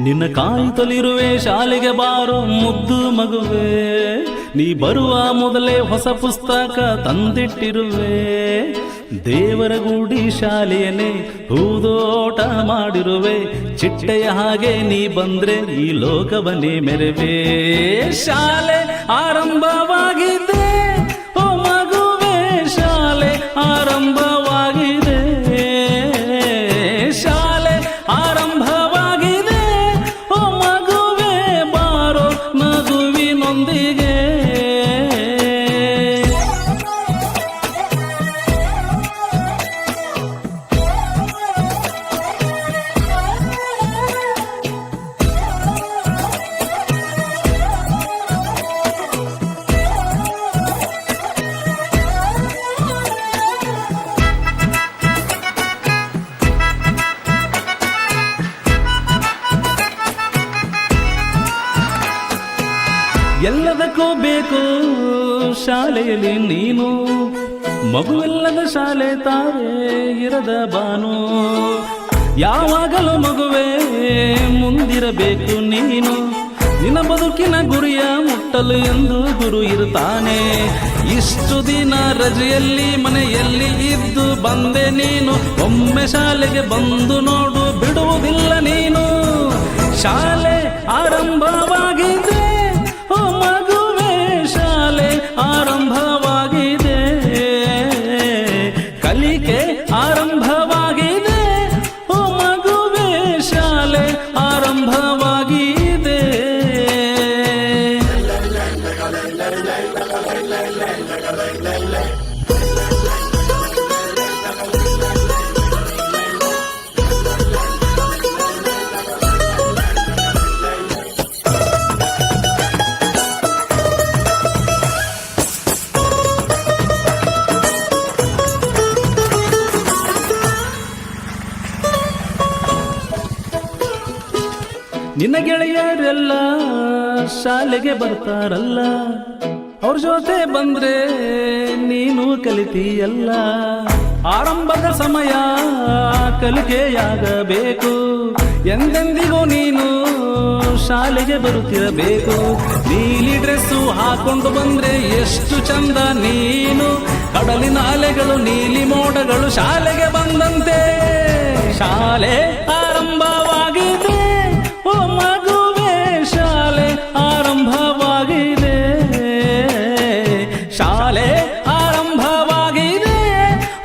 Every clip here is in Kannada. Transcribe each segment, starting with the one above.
ನಿನ್ನ ಕಾಯುತ್ತಲಿರುವೆ ಶಾಲೆಗೆ ಬಾರೋ ಮುದ್ದು ಮಗುವೆ, ನೀ ಬರುವ ಮೊದಲೇ ಹೊಸ ಪುಸ್ತಕ ತಂದಿಟ್ಟಿರುವೆ. ದೇವರ ಗುಡಿ ಶಾಲೆಯನ್ನೇ ಹೂದೋಟ ಮಾಡಿರುವೆ, ಚಿಟ್ಟೆಯ ಹಾಗೆ ನೀ ಬಂದ್ರೆ ಈ ಲೋಕವನ್ನೇ ಮೆರವೆ. ಶಾಲೆ ಆರಂಭವಾಗಿದೆ ಓ ಮಗುವೆ, ಶಾಲೆ ಆರಂಭವಾಗಿದೆ, ಶಾಲೆ ಆರಂಭವಾಗಿದೆ ಓ ಮಗುವೆ, ಬಾರೋ ನಗುವಿನೊಂದಿಗೆ. ಎಲ್ಲದಕ್ಕೂ ಬೇಕು ಶಾಲೆಯಲ್ಲಿ ನೀನು, ಮಗುವೆಲ್ಲದ ಶಾಲೆ ತಾರೆ ಇರದ ಬಾನು. ಯಾವಾಗಲೂ ಮಗುವೆ ಮುಂದಿರಬೇಕು ನೀನು, ನಿನ್ನ ಬದುಕಿನ ಗುರಿಯ ಮುಟ್ಟಲು ಎಂದು ಗುರು ಇರುತ್ತಾನೆ. ಇಷ್ಟು ದಿನ ರಜೆಯಲ್ಲಿ ಮನೆಯಲ್ಲಿ ಇದ್ದು ಬಂದೆ ನೀನು, ಒಮ್ಮೆ ಶಾಲೆಗೆ ಬಂದು ನೋಡು ಬಿಡುವುದಿಲ್ಲ ನೀನು. ಶಾಲೆ ಆರಂಭವಾಗಿದೆ ಓ ಮಗುವೆ, ಶಾಲೆ ಆರಂಭವಾಗಿದೆ, ಕಲಿಕೆ ಆರಂಭವಾಗಿದೆ ಓ ಮಗುವೆ, ಶಾಲೆ ಆರಂಭವಾಗಿದೆ. ನಿನ್ನ ಗೆಳೆಯರೆಲ್ಲ ಶಾಲೆಗೆ ಬರ್ತಾರಲ್ಲ, ಅವ್ರ ಜೊತೆ ಬಂದ್ರೆ ನೀನು ಕಲಿತೀಯಲ್ಲ. ಆರಂಭದ ಸಮಯ ಕಲಿಕೆಯಾಗಬೇಕು, ಎಂದೆಂದಿಗೂ ನೀನು ಶಾಲೆಗೆ ಬರುತ್ತಿರಬೇಕು. ನೀಲಿ ಡ್ರೆಸ್ಸು ಹಾಕೊಂಡು ಬಂದ್ರೆ ಎಷ್ಟು ಚಂದ ನೀನು, ಕಡಲಿನ ಅಲೆಗಳು ನೀಲಿ ಮೋಡಗಳು ಶಾಲೆಗೆ ಬಂದಂತೆ. ಶಾಲೆ ಆರಂಭವಾಗಿದೆ ಓ ಮಗುವೆ, ಶಾಲೆ ಆರಂಭವಾಗಿದೆ, ಶಾಲೆ ಆರಂಭವಾಗಿದೆ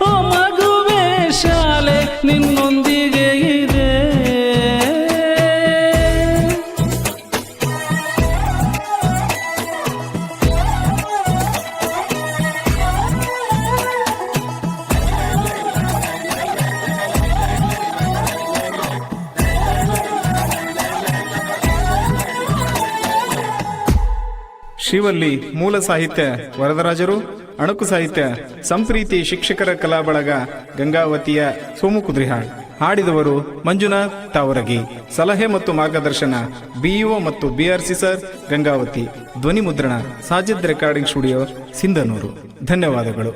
ಓ ಮಗುವೆ, ಶಾಲೆ ನಿನ್ನೊಂದಿಗೆ ಇದೆ. ಶಿವಲ್ಲಿ ಮೂಲ ಸಾಹಿತ್ಯ ವರದರಾಜರು, ಅಣಕು ಸಾಹಿತ್ಯ ಸಂಪ್ರೀತಿ ಶಿಕ್ಷಕರ ಕಲಾ ಬಳಗ ಗಂಗಾವತಿಯ ಸೋಮು ಕುದ್ರಿಹಾಳ್. ಹಾಡಿದವರು ಮಂಜುನಾಥ್ ತಾವರಗಿ. ಸಲಹೆ ಮತ್ತು ಮಾರ್ಗದರ್ಶನ ಬಿಇಒ ಮತ್ತು ಬಿಆರ್ಸಿ ಸರ್ ಗಂಗಾವತಿ. ಧ್ವನಿ ಮುದ್ರಣ ಸಾಜಿದ್ ರೆಕಾರ್ಡಿಂಗ್ ಸ್ಟುಡಿಯೋ ಸಿಂಧನೂರು. ಧನ್ಯವಾದಗಳು.